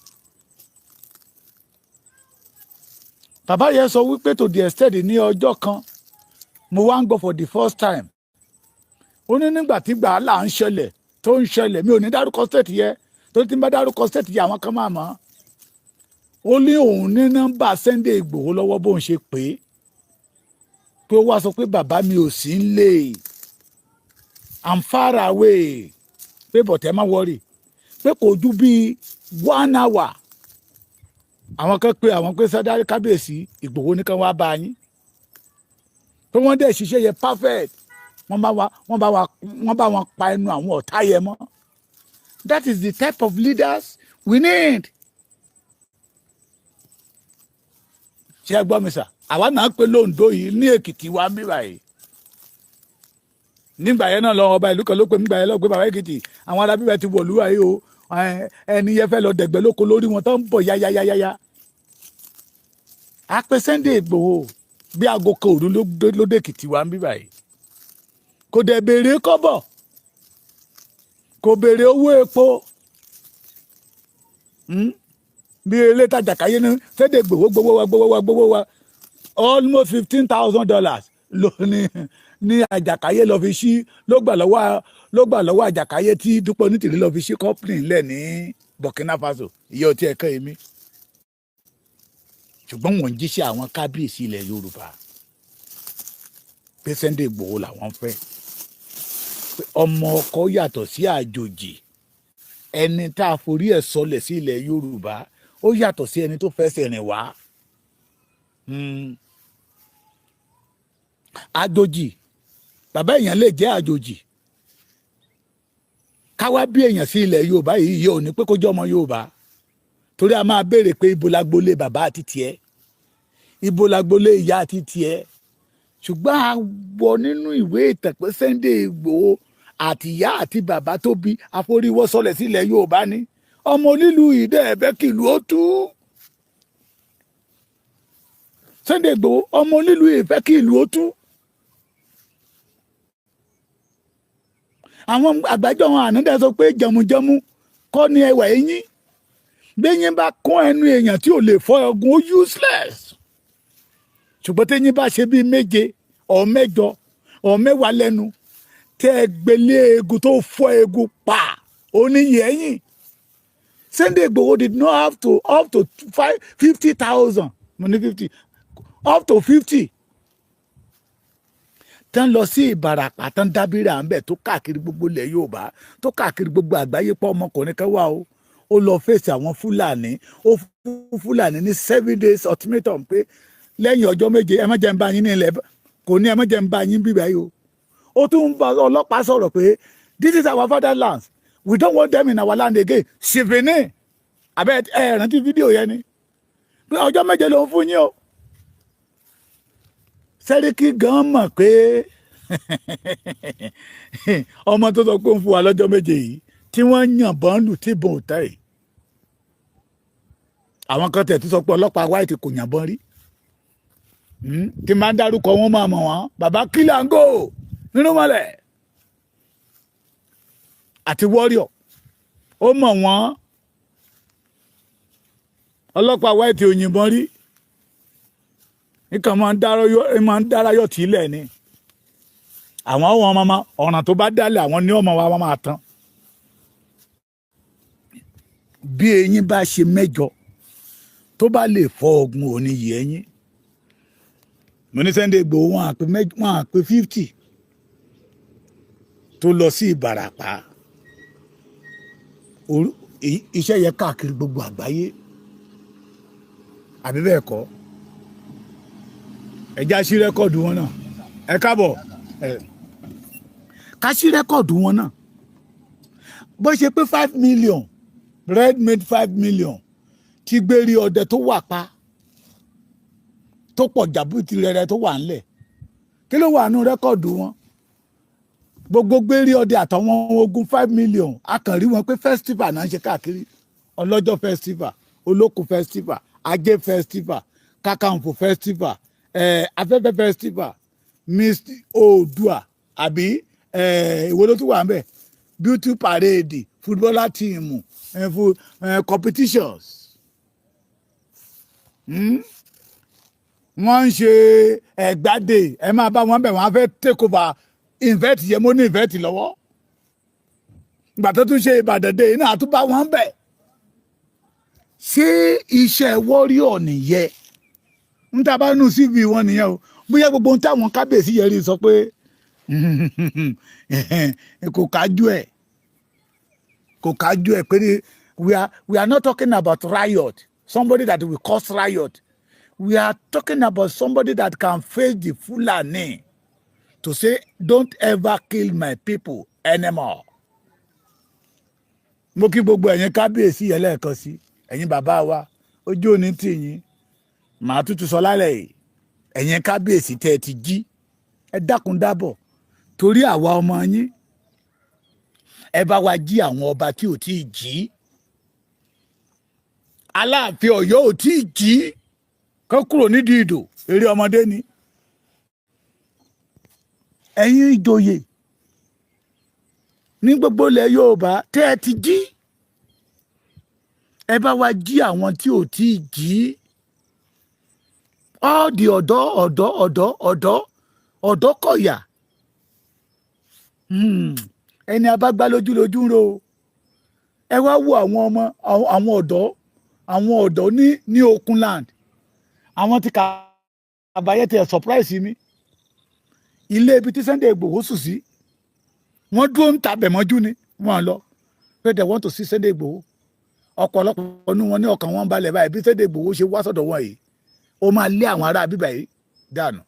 bàbá yẹn sọ wípé to the extent ní ọjọ́ kan mo wá ń gbọ́ for the first time ó ní nígbà tí gbàhálà ń ṣẹlẹ̀ tó ń ṣẹlẹ̀ mi ò ní dárúkọ state yẹ tó ti ń bá dárúkọ state yẹ àwọn kan máa mọ̀ ó ní òun ní nọ́mbà Sunday Igboho lọ́wọ́ bóun ṣe pé ó wá sọ pé bàbá mi ò sí ń lè I'm far away pé bọ̀tẹ́ má wọ́rì pé kò ju bíi 1 hour àwọn kan pé àwọn pé sádárì kábíyèsí Ìgbòho ní kan wá bá yín pé wọ́n dẹ̀ ṣiṣẹ́ yẹ perfect wọ́n bá wọn pa ẹnu àwọn ọ̀tá yẹn mọ́. That is the type of leaders we need. ṣé ẹ gbọ́ mi sà àwa náà pé lóńdó yìí ní Èkìtì wa ń bí báyìí nígbà yẹn náà lọ ọba ìlú kan ló pè nígbà yẹn lọ pé bàbá Èkìtì àwọn arábíbẹ ti wọ̀lú wa yìí o ẹni yẹn fẹ́ lọ dẹ̀gbẹ́ lóko lórí wọn tó ń bọ̀ yáyáyáyá. a pe Sunday Igboho bí aago kan òru ló dé Èkìtì wa ń bí báyìí kò dẹ̀ béèrè kọ́bọ̀ kò béèrè owó epo bí eléyìí tàjàkáyé ní Sunday Igboho gbowó wa almost $15,000 ló ní àjàkáyé lọ fi ṣí ló gbà lọ́wọ́ àjàkáyé tí Dúpẹ́ Onítìrí lọ fi ṣí company ńlẹ̀ ní Burkina Faso ìyá ọtí ẹ̀kọ́ èmi ṣùgbọ́n wọ́n ń jíṣẹ́ àwọn kábíyèsí ilẹ̀ Yorùbá pé Sunday Igboho làwọn fẹ́ pé ọmọ ọkọ yàtọ̀ sí àjòjì ẹni tá a forí ẹ̀ sọlẹ̀ sí ilẹ̀ Yorùbá ó yàtọ̀ sí ẹni tó fẹsẹ̀ rìn wá àjòjì bàbá èèyàn lè jẹ́ àjòjì káwá bí èèyàn sí ilẹ̀ Yorùbá yìí yóò ní pé kó jẹ́ ọmọ Yorùbá torí a máa béèrè pé ibo lágbolé bàbá àti tiẹ̀ ibo lágbolé ìyá àti tiẹ̀ ṣùgbọ́n a wọ nínú ìwé ìtàn pé Sunday Igboho àti ìyá àti bàbá tó bí àforíwọ́ sọlẹ̀ sílẹ̀ Yorùbá ní ọmọ onílù ìdẹ́ ẹ̀bẹ́ kìlú ó tú Sunday Igboho ọmọ onílù ìfẹ́ kìlú ó tú àwọn àgbájọ wọn ànádà sọ pé jẹmujẹmu kọ́ ni ẹwà eyín bẹ́yìn bá kún ẹnu èèyàn tí ò lè fọ́ ọgùn ó useless ṣùgbọ́n tẹ́yìn bá ṣe bíi méje ọ̀ mẹ́jọ ọ̀ mẹ́wàá lẹ́nu tẹ́ ẹ gbélé eegun tó fọ́ eegun pa oníyẹ̀yìn Sunday Igboho did not have to up to 50,000 money 50 up to 50 tán lọ sí Ìbàràpá tán dábìrì à ń bẹ̀ tó káàkiri gbogbo ilẹ̀ Yorùbá tó káàkiri gbogbo àgbáyé pọ̀ ọmọkùnrin kan wà ó lọ fèsì àwọn Fúlàní ó fún Fúlàní ní 7 days ultimatum pé lẹ́yìn ọjọ́ méje ẹ má jẹ́ ń bá yín ní ilẹ̀ kò ní ẹ má jẹ́ ń bá yín bíbá yìí o ó tún ń bá ọlọ́pàá sọ̀rọ̀ pé this is our fatherland we don't want them in our land again ṣèfìní àbẹ ẹ rántí fídíò yẹn ni pé ọjọ́ méje ló ń fún yín o Sẹ́ríkì gan mọ̀ pé ọmọ tó sọ pé ń fún wa lọ́jọ́ méje yìí tí wọ́n yànbọn lù tí ìbọn ò tẹ̀ yìí àwọn kan tẹ̀ tó sọ pé ọlọ́pàá white kò yànbọn rí tí máa ń dárúkọ wọn máa mọ̀ wọ́n bàbá kílàngó nínú mọ́lẹ̀ àti warrior ó mọ̀ wọ́n ọlọ́pàá white ò yìnbọn rí nìkan máa ń dárayọ̀ tí ilẹ̀ ni àwọn ọmọ ọ̀ràn tó bá dálẹ̀ àwọn ní ọmọ wa máa tán bí eyín bá ṣe mẹ́jọ tó bá lè fọ́ ọgbọ̀n òní yìí ẹ̀yìn mo ní Sunday Igboho wọn àpè 50 tó lọ sí Ìbàràpá iṣẹ́ yẹ káàkiri gbogbo àgbáyé àbí bẹ́ẹ̀ kọ́ ẹja sí rẹ́kọ̀dù wọn náà ẹ káàbọ̀ ká sí rẹ́kọ̀dù wọn náà bó ṣe pé 5 million red made 5 million ti gbérí ọdẹ tó wà pa tó pọ̀ jàbútì rẹ̀ tó wà ńlẹ̀ kí ló wà nù rẹ́kọ̀dù wọn gbogbo gbérí ọdẹ àtàwọn ogun 5 million akànrí wọn pé festival náà ń ṣe káàkiri ọlọ́jọ́ festival olókùn festival ajé festival kakanfò festival afẹ́fẹ́ festival miss oòdùà àbí ìwé ló tún wà ń bẹ̀ beauty parade footballer team competitions wọ́n ń ṣe ẹ̀gbádé ẹ máa bá wọn bẹ̀ wọ́n á fẹ́ take over invest yẹn mo ní invest lọ́wọ́ ìgbà tó tún ṣe Ìbàdàn dé iná àtúbà wọn bẹ̀ ṣé iṣẹ́ warrior nìyẹn ń tá a bá nù CV wọn nìyẹn o bóyá gbogbo ohun táwọn kábíyèsí yẹn rí sọ pé kò kájú ẹ̀ pé we are not talking about riot somebody that will cause riot we are talking about somebody that can face the Fulani to say don't ever kill my people anymore. mo kí gbogbo ẹ̀yin kábíyèsí yẹn lẹ́ẹ̀kan sí ẹ̀yin bàbá wa ojú òní tì yín màá tútù sọ lálẹ́ yìí ẹ̀yin kábíyèsí tẹ́ ẹ ti jí ẹ dákun dábọ̀ torí àwa ọmọ yín ẹ bá wa jí àwọn ọba tí ò tí ì jí Aláàfin Ọ̀yọ́ ò tí ì jí kó kúrò nídìí ìdò eré ọmọdé ni ẹ̀yin ìjòyè ní gbogbo ilẹ̀ Yorùbá tẹ́ ẹ ti jí ẹ bá wa jí àwọn tí ò tí ì jí all the ọ̀dọ́ kọ̀yà ẹni abágbá lójú ń ro ẹ wá wo àwọn ọ̀dọ́ ní Okunland àwọn tí kàbáyé tẹ surprise mi ilé ibi tí Sunday Igboho sùn sí wọ́n dúró ń tabẹ̀ mọ́jú ni wọ́n lọ pé they want to see Sunday Igboho ọ̀pọ̀lọpọ̀ ní wọn ní ọkàn wọn balẹ̀ báyìí bí Sunday Igboho ṣe wá sọ́dọ̀ wọn yìí ó máa lé àwọn ará bíbá yìí dànù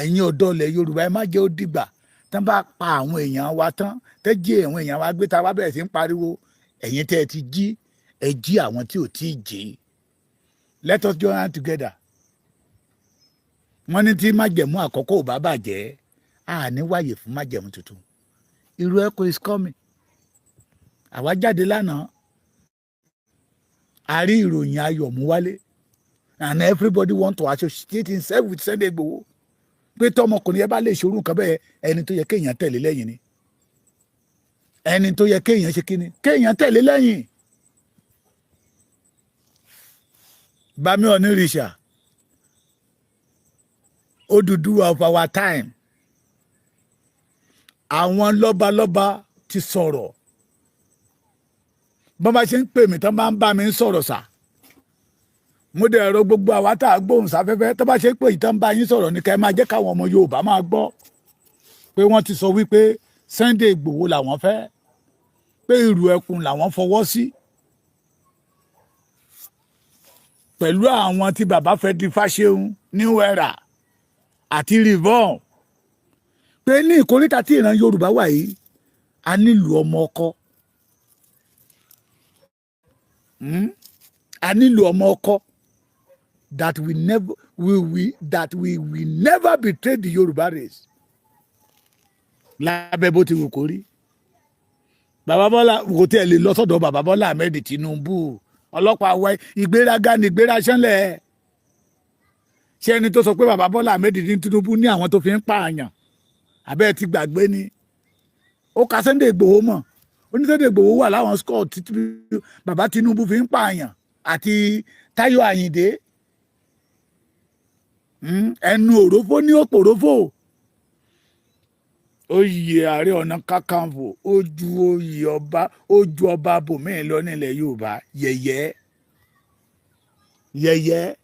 ẹ̀yin ọ̀dọ́ ilẹ̀ Yorùbá ẹ má jẹ́ ó dìgbà tán bá pa àwọn èèyàn wa tán tẹ́ jí àwọn èèyàn wa gbé ta wá bẹ̀rẹ̀ sí ń pariwo ẹ̀yin tẹ́ ẹ ti jí ẹ jí àwọn tí ò tí ì jí let us join hands together wọ́n ní tí májẹ̀mú àkọ́kọ́ ò bá bàjẹ́ a ní wáyè fún májẹ̀mú tuntun irú ẹ̀kọ́ is coming àwa jáde lánàá a rí ìròyìn ayọ̀ mú wálé and everybody want to associate himself with Sunday Igboho pé tọmọkùnrin ẹ bá lè ṣòro nǹkan bẹ́ẹ̀ ẹni tó yẹ kéèyàn tẹ̀lé lẹ́yìn ni ẹni tó yẹ kéèyàn ṣe kíni kéèyàn tẹ̀lé lẹ́yìn Bami Onírìṣà Odùduwà of our time àwọn lọ́balọ́ba ti sọ̀rọ̀ bọ́n bá ṣe ń pè mí tán bá ń bá mi sọ̀rọ̀ sà mo dẹ̀ rọ gbogbo àwa tá a gbóhùn sáfẹ́fẹ́ tó bá ṣe pé ìtàn bá yín sọ̀rọ̀ ní ká ẹ máa jẹ́ káwọn ọmọ Yorùbá máa gbọ́ pé wọ́n ti sọ wípé Sunday Igboho làwọn fẹ́ pé ìrù ẹkùn làwọn fọwọ́ sí pẹ̀lú àwọn tí bàbá fẹ́ di Fáṣẹ̀hùn New Era àti Rivon pé ní ìkóríta tí ìran Yorùbá wà yìí a nílò ọmọ ọkọ a nílò ọmọ ọkọ that we will never betray the Yoruba race lábẹ́ bó ti wù kó rí bàbá Bọ́lá kò tí ẹ lè lọ sọ́dọ̀ bàbá Bọ́lá Ahmed Tinubu ọlọ́pàá wa ìgbéraga ní ìgbéraṣẹ́lẹ̀ ṣé ẹni tó sọ pé bàbá Bọ́lá Ahmed Tinubu ní àwọn tó fi ń pààyàn abẹ́ ti gbàgbé ni ó ka Sunday Igboho mọ̀ ó ní Sunday Igboho wà láwọn scott títí bàbá Tinubu fi ń pààyàn àti Táyọ̀ Àyìndé ẹnu òrófó ní òpòrófó oyè Ààrẹ Ọ̀nà Kakanfò ojú oyè ọba ojú ọba bòmíì lọ nílẹ̀ Yorùbá yẹ̀yẹ́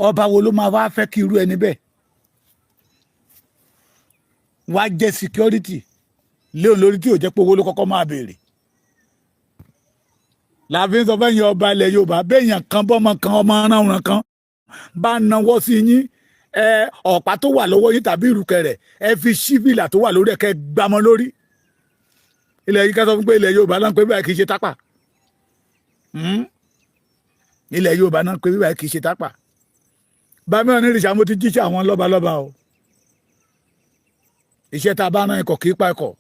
ọba wo ló máa wá fẹ́ kí irú ẹni bẹ́ẹ̀ wá jẹ́ security léon lórí tí ò jẹ́ pé owó ló kọ́kọ́ máa béèrè láàfin sọ fẹ́yìn ọba ilẹ̀ Yorùbá béèyàn kan bọ́mọ kan ọmọ aráàlú kan bá nawọ́ sí yín ọ̀pá tó wà lọ́wọ́ yín tàbí ìrùkẹ̀rẹ̀ ẹ fi síbìlà tó wà lórí ẹ̀kẹ́ gbámọ́ lórí ilẹ̀ yìí ká sọ fún pé ilẹ̀ Yorùbá náà ń pè báyìí kì í ṣe tápà ilẹ̀ Yorùbá náà ń pè báyìí kì í ṣe tápà Bami Onírìṣà mo ti jíṣẹ́ àwọn lọ́balọ́ba o iṣẹ́ tá a bá rán ikọ̀ kì í pa ikọ̀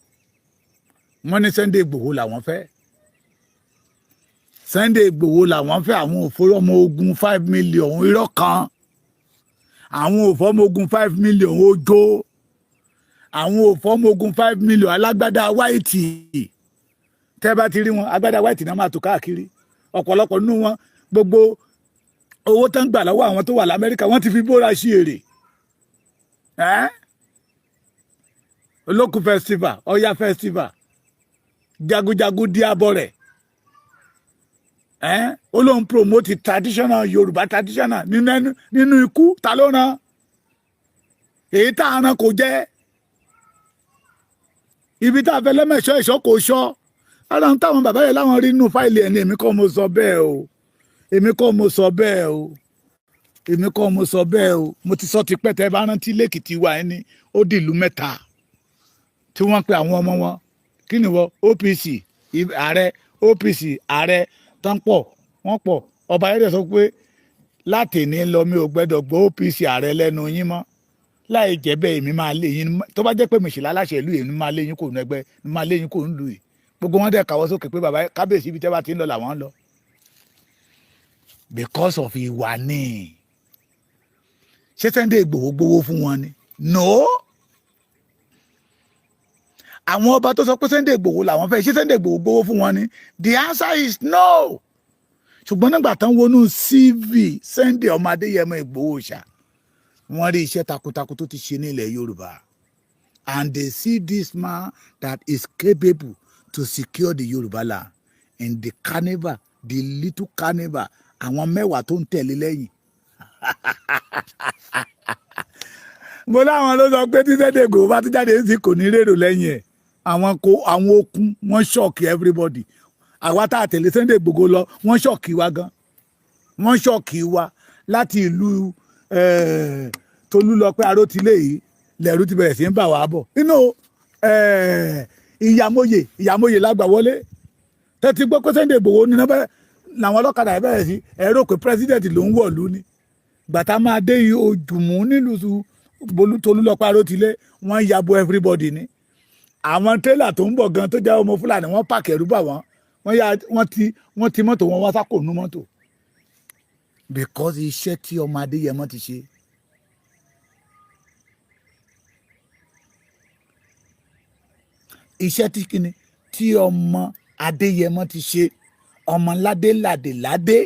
wọ́n ní Sunday Igboho làwọn fẹ́ Sunday Igboho làwọn fẹ́ àwọn òfòrọ́mọ ogun 5 million irọ́ kan àwọn òfòrọ́mọ ogun 5 million ojó àwọn òfòrọ́mọ ogun 5 million alágbádá white tẹ́ bá ti rí wọn agbádá white náà máa tò káàkiri ọ̀pọ̀lọpọ̀ nínú wọn gbogbo owó tán gbà lọ́wọ́ àwọn tó wà l'Amẹ́ríkà wọ́n ti fi bóra sí èrè olókùn festival Ọya festival jagunjagun diabọ rẹ̀ ó lóun promote traditional Yorùbá traditional nínú ikú ta ló rán èyí tá a rán kò jẹ́ ibi tá a fẹ́ lẹ́mẹ̀ṣọ́ ìṣọ́ kò ṣọ́ ara ń táwọn bàbá yẹn láwọn rí inú fáìlì ẹni èmi kọ́ mo sọ bẹ́ẹ̀ o èmi kọ́ mo sọ bẹ́ẹ̀ o èmi kọ́ mo sọ bẹ́ẹ̀ o mo ti sọ ti pẹ́ tẹ́ bá rántí lẹ́kìtì wa ẹni ó dìlú mẹ́ta tí wọ́n pe àwọn ọmọ wọn kí ni wọ́n OPC ààrẹ OPC ààrẹ tán pọ̀ wọ́n pọ̀ ọba ayédè sọ pé láti ní lọ mi ò gbẹ́dọ̀ gbọ́ OPC ààrẹ lẹ́nu yín mọ́ láì jẹ́ bẹ́ẹ̀ èmi máa lé yín tó bá jẹ́ pé mèṣìlá aláṣẹ ìlú èmi máa lé yín kò nù ẹgbẹ́ mi máa lé yín kò ń lù yìí gbogbo wọn dẹ̀ káwọ́ sókè pé bàbá kábíyèsí ibi tẹ́ bá ti ń lọ làwọn ń lọ because of ìwà ni ṣé Sunday Igboho gbowó fún wọn ni no àwọn ọba tó sọ pé Sunday Igboho làwọn fẹ́ ṣe Sunday Igboho gbowó fún wọn ni the answer is no. ṣùgbọ́n nígbà tán wọnú CV Sunday ọmọ Adéyẹmọ Igboho ṣá wọ́n rí iṣẹ́ takuntakun tó ti ṣe ní ilẹ̀ Yorùbá and they see this man that is capable to secure the Yorùbá land in the carnival the little carnival àwọn mẹ́wàá tó ń tẹ̀lé lẹ́yìn. mo láwọn ló sọ pé tí Sunday Igboho bá tún jáde sí kò ní rèrò lẹ́yìn ẹ̀ àwọn okun wọ́n ṣọ́ọ̀kì everybody àwa tá a tẹ̀lé Sunday Igboho lọ wọ́n ṣọ́ọ̀kì wa gan wọ́n ṣọ́ọ̀kì wa láti ìlú Tolúlọpẹ́ Arótilé yìí lẹ́rú ti bẹ̀rẹ̀ sí ń bà wá bọ̀ nínú ìyàmóye lágbà wọlé tẹ́tí gbọ́ pé Sunday Igboho ní náà làwọn ọlọ́kadà bẹ̀rẹ̀ sí ẹ̀rọ pé president ló ń wọ̀lú ni gbàtà máa dé Ojúmọ́ nílùú Tolúlọpẹ́ Arótilé wọ́n yabo everybody ni àwọn tẹ́lá tó ń bọ̀ gan tó jẹ́ ọmọ Fúlàní wọ́n pààkì ẹ̀rú bà wọ́n ti mọ́tò wọn wá sákò nú mọ́tò because iṣẹ́ tí ọmọ Adéyẹmọ ti ṣe. iṣẹ́ tí kíni tí ọmọ Adéyẹmọ ti ṣe ọmọ ládé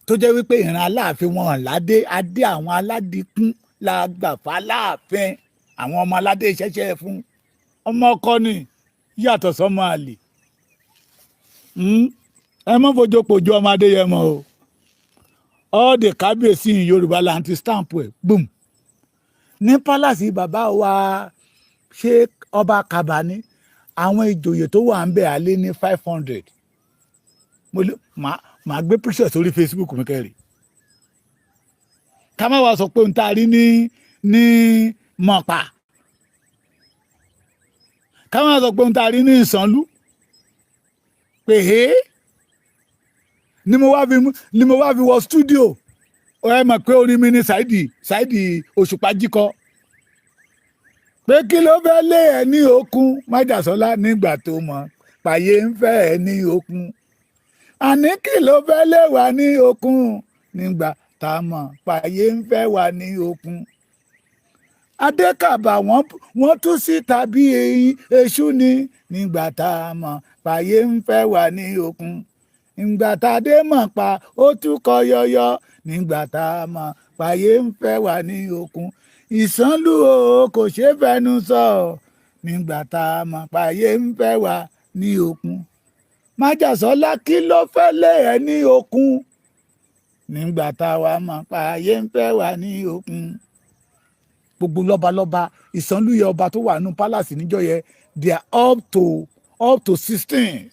tó jẹ́ wípé ìran Aláàfin wọn hàn ládé adé àwọn aládìkún la gbàfà Aláàfin àwọn ọmọ aládé ṣẹ̀ṣẹ̀ fún ọmọ ọkọ ni yàtọ̀ sọ́mọ àlè ẹ mọ́ fojú pojú ọmọ Adéyẹmọ o all the kábíyèsí in Yorùbá land ti stamp ẹ̀ boom ní pálásì bàbá wa ṣé ọba Kabani àwọn ìjòyè tó wà ń bẹ̀ alẹ́ ní 500 màá gbé picture sórí Facebook mi kẹ́rì ká má wàá sọ pé n ta rí ní Mọ̀pá ká má sọ pé n ta rí ní Ìsànlú pé ni mo wá fi wọ studio ẹ mọ̀ pé orin mi ní Saidi Òṣùpá jíkọ pé kí ló fẹ́ lé ẹ ní okun Májàsọ́lá nígbà tó mọ̀ pàyé ń fẹ́ ẹ ní okun àní kí ló fẹ́ lé wa ní okun nígbà tá a mọ̀ pàyé ń fẹ́ wa ní okun. Adékàbà wọ́n tún sí tàbí èṣù ni nígbà tá a mọ̀ pàyé ń fẹ́ wa ní okun. Ìgbà tá a dé mọ̀ pa ó tún kọ yọyọ nígbà tá a mọ̀ pàyé ń fẹ́ wa ní okun. Ìsànlú o kò ṣe fẹnu sọ nígbà tá a mọ̀ pàyé ń fẹ́ wa ní okun. Májàsọ́lá kí ló fẹ́ lé ẹ ní okun nígbà tá a wà mọ̀ pàyé ń fẹ́ wa ní okun. Gbogbo lọ́balọ́ba Ìsànlúyẹ ọba tó wà nínú pálásì níjọ́ yẹn they are up to 16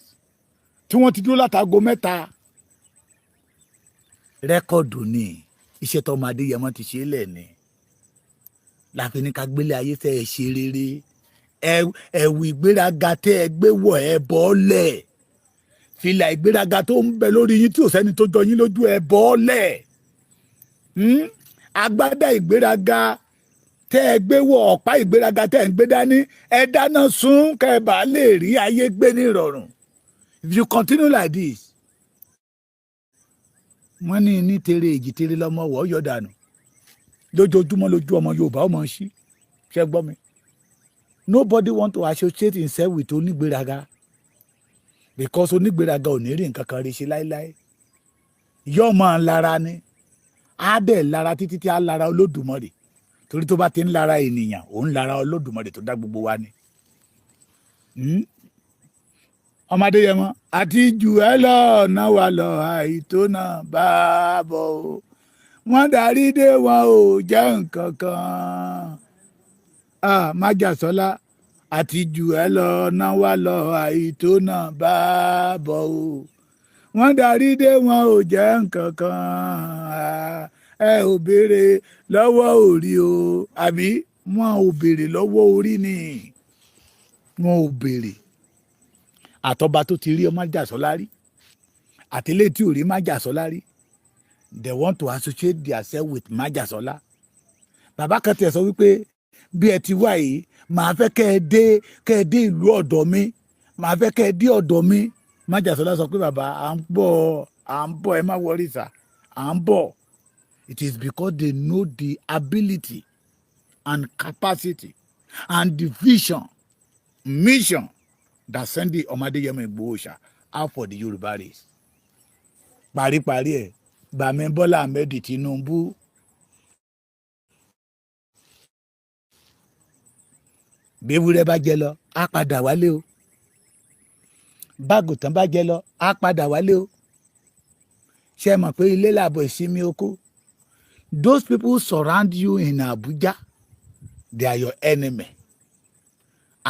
tí wọ́n ti dúró látago 3. rẹ́kọ̀dù ni iṣẹ́ tọ́mọ Adéyẹmọ ti ṣe lẹ̀ ni láfi ní ká gbélé ayé tẹ́ ẹ ṣe rere ẹ̀wù ìgbéraga tẹ́ ẹ gbé wọ̀ ẹ bọ́ọ̀lẹ̀ fìlà ìgbéraga tó ń bẹ lórí yín tí ò sẹ́ni tó jọ yín lójú ẹ bọ́ọ̀lẹ̀ agbádá ìgbéraga tẹ́ ẹ gbé wọ̀ ọ̀pá ìgbéraga tẹ́ ẹ ń gbé dání ẹ dáná sun kẹ́ ẹ bá lè rí ayé gbé ní ìrọ̀rùn. If you continue like this wọ́n ní tere èjì tere lọ́mọ wọ́ yọ̀ dànù lójoojúmọ́ lójú ọmọ Yorùbá ọmọ ṣí ṣe gbọ́ mi. Nobody want to associate himself with onígbéraga because onígbéraga ò ní rí nǹkan kan rí ṣe láéláé yóò máa lára ni á dẹ̀ lára títí tí á lára Olódùmarè torí tó bá ti ń lára ènìyàn òun lára Olódùmarè tó dá gbogbo wa ni. ọmọ Adéyẹmọ àti jù ẹ lọ náà wà lọ àìtó náà bá bọ̀ o wọ́n darí dé wọn ò jẹ́ nǹkan kan. Májàsọ́lá àti jù ẹ lọ náà wà lọ àìtó náà bá bọ̀ o wọ́n darí dé wọn ò jẹ́ nǹkan kan. Ẹ ò béèrè lọ́wọ́ orí o àbí wọn ò béèrè lọ́wọ́ orí ni wọn ò béèrè. Àtọba tó ti rí Májàsọ́lá rí àtẹlẹ tí ò rí Májàsọ́lá rí they want to associate themselves with Májàsọ́lá. Bàbá kan tẹ̀ sọ wípé bí ẹ ti wá yìí màá fẹ́ kẹ́ ẹ dé ìlú ọ̀dọ̀ mi màá fẹ́ kẹ́ ẹ dé ọ̀dọ̀ mi. Májàsọ́lá sọ pé bàbá à ń bọ̀ ẹ má wọrí sà à ń bọ̀. It is because they know the ability and capacity and the vision mission that Sunday Ọmọdéyẹmọ Igboho out for the Yoruba race. Paríparí ẹ̀ Bàmí Bọ́lá Ahmed Tinubu bẹ́wúrẹ́ bá jẹ lọ á padà wálé o, bágùtàn bá jẹ lọ á padà wálé o. Ṣé mọ̀ pé ilé làbọ̀ ìsinmi oko? Those people surround you in Abuja, they are your enemy.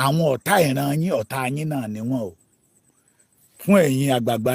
Àwọn ọ̀tá ìran yín ọ̀tá yín náà ni wọ́n o. Fún ẹ̀yin àgbààgbà